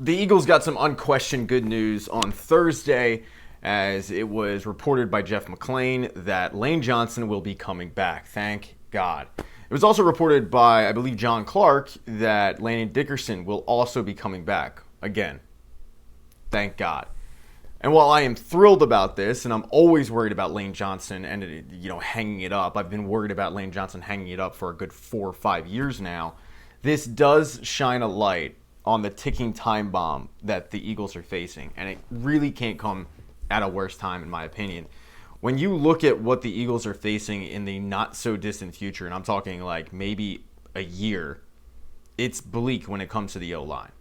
The Eagles got some unquestioned good news on Thursday, as it was reported by Jeff McClain that Lane Johnson will be coming back. Thank God. It was also reported by, I believe, John Clark that Landon Dickerson will also be coming back. Again, thank God. And while I am thrilled about this, and I'm always worried about Lane Johnson and hanging it up, I've been worried about Lane Johnson hanging it up for a good 4 or 5 years now. This does shine a light on the ticking time bomb that the Eagles are facing, and it really can't come at a worse time, in my opinion. When you look at what the Eagles are facing in the not-so-distant future, and I'm talking like maybe a year, it's bleak when it comes to the O-line.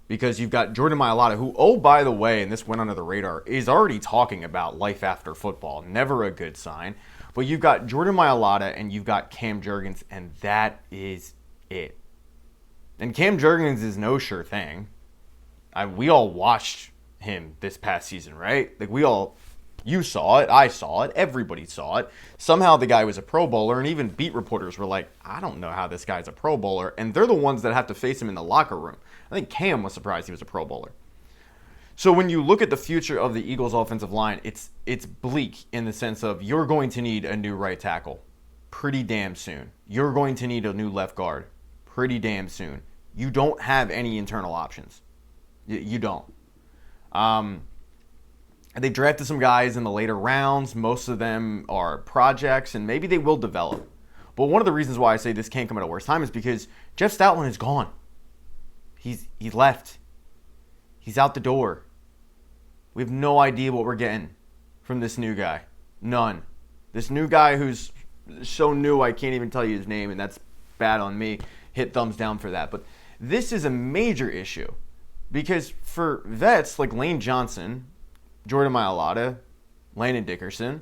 Because you've got Jordan Mailata, who, oh, by the way, and this went under the radar, is already talking about life after football. Never a good sign. But you've got Jordan Mailata and you've got Cam Jurgens, and that is it. And Cam Jurgens is no sure thing. We all watched him this past season, right? You saw it, I saw it, everybody saw it. Somehow the guy was a Pro Bowler, and even beat reporters were like, I don't know how this guy's a Pro Bowler. And they're the ones that have to face him in the locker room. I think Cam was surprised he was a Pro Bowler. So when you look at the future of the Eagles' offensive line, it's bleak in the sense of you're going to need a new right tackle pretty damn soon. You're going to need a new left guard pretty damn soon. You don't have any internal options. You don't. They drafted some guys in the later rounds. Most of them are projects, and maybe they will develop. But one of the reasons why I say this can't come at a worse time is because Jeff Stoutland is gone. He left. He's out the door. We have no idea what we're getting from this new guy. None. This new guy who's so new I can't even tell you his name, and that's bad on me. Hit thumbs down for that. But this is a major issue because for vets like Lane Johnson, Jordan Mailata, Landon Dickerson,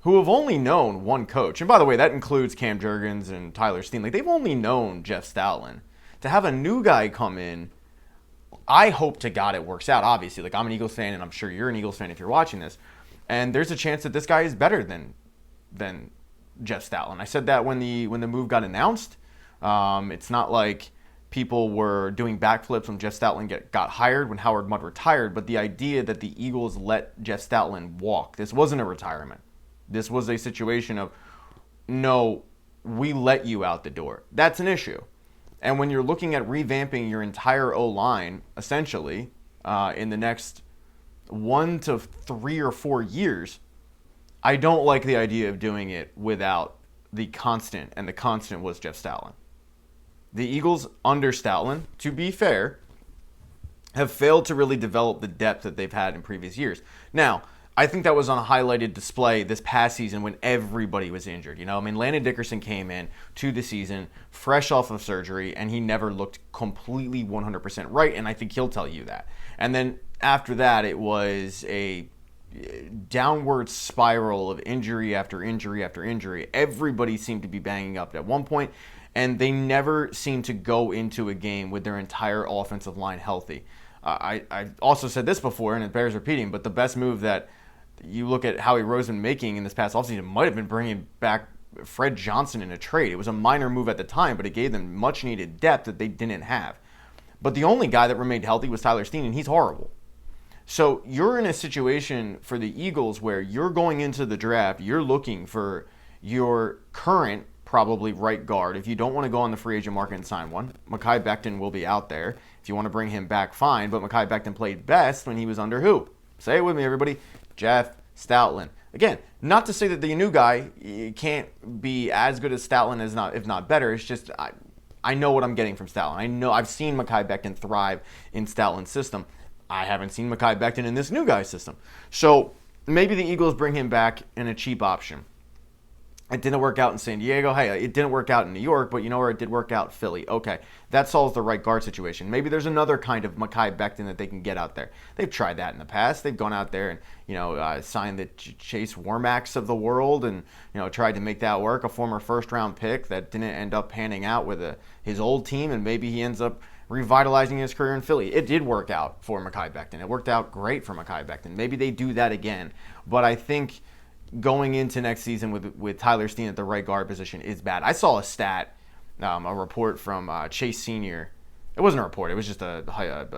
who have only known one coach, and by the way, that includes Cam Jurgens and Tyler Steen, they've only known Jeff Stoutland. To have a new guy come in, I hope to God it works out, obviously. I'm an Eagles fan, and I'm sure you're an Eagles fan if you're watching this. And there's a chance that this guy is better than Jeff Stoutland. I said that when the move got announced. It's not like people were doing backflips when Jeff Stoutland got hired, when Howard Mudd retired, but the idea that the Eagles let Jeff Stoutland walk, this wasn't a retirement. This was a situation of, no, we let you out the door. That's an issue. And when you're looking at revamping your entire O-line, essentially, in the next 1 to 3 or 4 years, I don't like the idea of doing it without the constant, and the constant was Jeff Stoutland. The Eagles, under Stoutland, to be fair, have failed to really develop the depth that they've had in previous years. Now, I think that was on a highlighted display this past season when everybody was injured. Landon Dickerson came in to the season fresh off of surgery, and he never looked completely 100% right, and I think he'll tell you that. And then after that, it was a downward spiral of injury after injury after injury. Everybody seemed to be banging up at one point, and they never seemed to go into a game with their entire offensive line healthy. I also said this before, and it bears repeating, but the best move that you look at Howie Roseman making in this past offseason might have been bringing back Fred Johnson in a trade. It was a minor move at the time, but it gave them much-needed depth that they didn't have. But the only guy that remained healthy was Tyler Steen, and he's horrible. So you're in a situation for the Eagles where you're going into the draft, you're looking for your current probably right guard. If you don't want to go on the free agent market and sign one, Mekhi Becton will be out there. If you want to bring him back, fine. But Mekhi Becton played best when he was under who? Say it with me, everybody. Jeff Stoutland. Again, not to say that the new guy can't be as good as Stoutland, if not better. It's just I know what I'm getting from Stoutland. I know I've seen Mekhi Becton thrive in Stoutland's system. I haven't seen Mekhi Becton in this new guy's system. So maybe the Eagles bring him back in a cheap option. It didn't work out in San Diego. Hey, it didn't work out in New York, but you know where it did work out? Philly. Okay, that solves the right guard situation. Maybe there's another kind of Mekhi Becton that they can get out there. They've tried that in the past. They've gone out there and signed the Chase Warmacks of the world and tried to make that work. A former first-round pick that didn't end up panning out with his old team, and maybe he ends up revitalizing his career in Philly. It did work out for Mekhi Becton. It worked out great for Mekhi Becton. Maybe they do that again, but I think going into next season with Tyler Steen at the right guard position is bad. I saw a stat, a report from Chase Senior. It wasn't a report. It was just a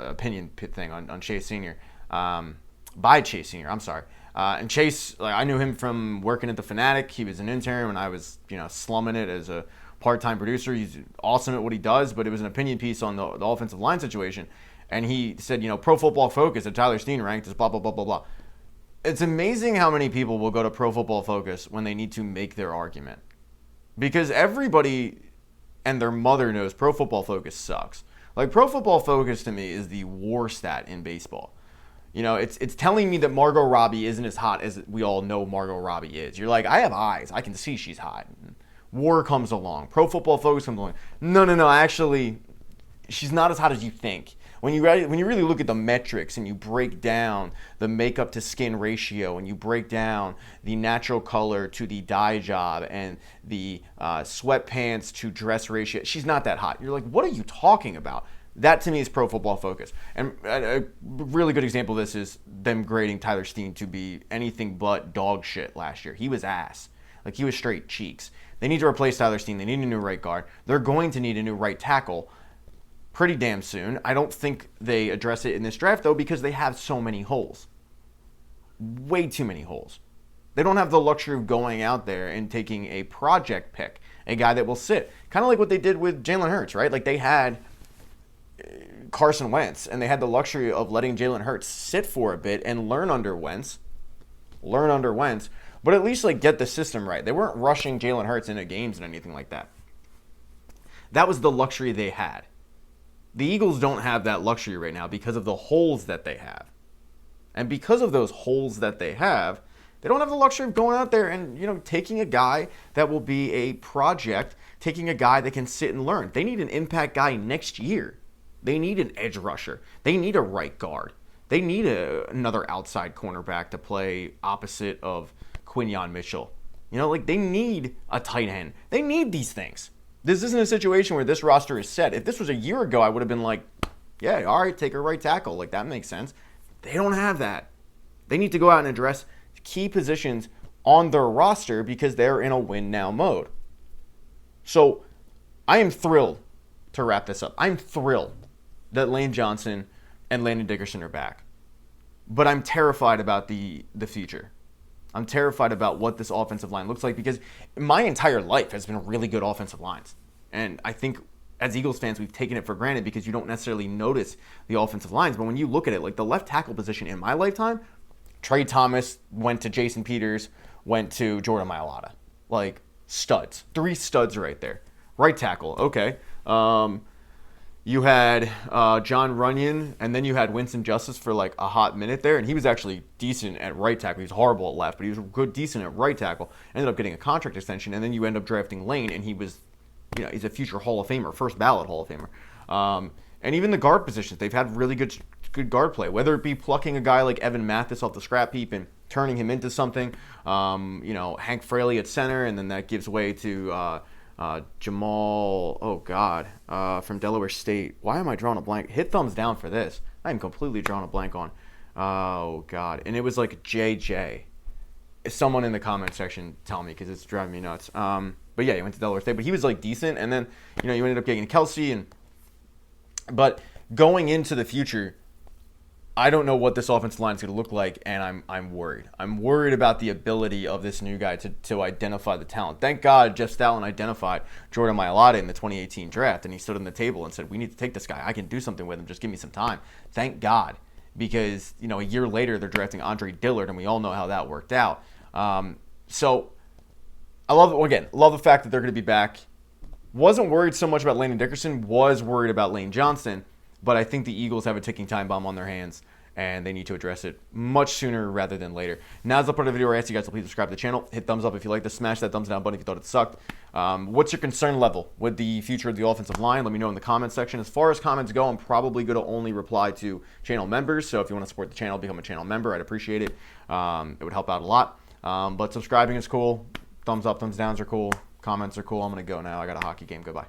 opinion thing on Chase Sr. By Chase Sr. I'm sorry. And Chase, like, I knew him from working at the Fanatic. He was an intern when I was, slumming it as a part-time producer. He's awesome at what he does, but it was an opinion piece on the offensive line situation. And he said, Pro Football Focus that Tyler Steen ranked as blah, blah, blah, blah, blah. It's amazing how many people will go to Pro Football Focus when they need to make their argument. Because everybody and their mother knows Pro Football Focus sucks. Like, Pro Football Focus to me is the war stat in baseball. It's telling me that Margot Robbie isn't as hot as we all know Margot Robbie is. You're like, I have eyes. I can see she's hot. War comes along. Pro Football Focus comes along. No. Actually, she's not as hot as you think. When you really look at the metrics and you break down the makeup to skin ratio and you break down the natural color to the dye job and the sweatpants to dress ratio, she's not that hot. You're like, what are you talking about? That to me is Pro Football Focus. And a really good example of this is them grading Tyler Steen to be anything but dog shit last year. He was ass. Like, he was straight cheeks. They need to replace Tyler Steen. They need a new right guard. They're going to need a new right tackle pretty damn soon. I don't think they address it in this draft, though, because they have so many holes. Way too many holes. They don't have the luxury of going out there and taking a project pick, a guy that will sit. Kind of like what they did with Jalen Hurts, right? Like, they had Carson Wentz, and they had the luxury of letting Jalen Hurts sit for a bit and learn under Wentz, but at least, like, get the system right. They weren't rushing Jalen Hurts into games and anything like that. That was the luxury they had. The Eagles don't have that luxury right now because of the holes that they have. And because of those holes that they have, they don't have the luxury of going out there and, taking a guy that will be a project, taking a guy that can sit and learn. They need an impact guy next year. They need an edge rusher. They need a right guard. They need another outside cornerback to play opposite of Quinyon Mitchell. They need a tight end. They need these things. This isn't a situation where this roster is set. If this was a year ago, I would have been like, yeah, all right, take a right tackle. Like, that makes sense. They don't have that. They need to go out and address key positions on their roster because they're in a win-now mode. So I am thrilled to wrap this up. I'm thrilled that Lane Johnson and Landon Dickerson are back. But I'm terrified about the future. I'm terrified about what this offensive line looks like because my entire life has been really good offensive lines. And I think as Eagles fans, we've taken it for granted because you don't necessarily notice the offensive lines. But when you look at it, like the left tackle position in my lifetime, Trey Thomas went to Jason Peters, went to Jordan Mailata. Like, studs. 3 studs right there. Right tackle, okay. You had John Runyon, and then you had Winston Justice for like a hot minute there, and he was actually decent at right tackle. He was horrible at left, but he was decent at right tackle. Ended up getting a contract extension, and then you end up drafting Lane, and he was, he's a future Hall of Famer, first ballot Hall of Famer. And even the guard positions, they've had really good guard play, whether it be plucking a guy like Evan Mathis off the scrap heap and turning him into something. Hank Fraley at center, and then that gives way to Jamal, from Delaware State. Why am I drawing a blank? Hit thumbs down for this. I am completely drawing a blank on. Oh, God. And it was like JJ. Someone in the comment section tell me because it's driving me nuts. But yeah, he went to Delaware State. But he was like decent. And then, you ended up getting Kelsey. But going into the future, I don't know what this offensive line is going to look like, and I'm worried. I'm worried about the ability of this new guy to identify the talent. Thank God Jeff Stoutland identified Jordan Mailata in the 2018 draft, and he stood on the table and said, we need to take this guy. I can do something with him. Just give me some time. Thank God, because a year later they're drafting Andre Dillard, and we all know how that worked out. So I love the fact that they're going to be back. Wasn't worried so much about Landon Dickerson. Was worried about Lane Johnson. But I think the Eagles have a ticking time bomb on their hands, and they need to address it much sooner rather than later. Now's the part of the video where I ask you guys to please subscribe to the channel. Hit thumbs up if you like this. Smash that thumbs down button if you thought it sucked. What's your concern level with the future of the offensive line? Let me know in the comments section. As far as comments go, I'm probably going to only reply to channel members. So if you want to support the channel, become a channel member. I'd appreciate it. It would help out a lot. But subscribing is cool. Thumbs up, thumbs downs are cool. Comments are cool. I'm going to go now. I got a hockey game. Goodbye.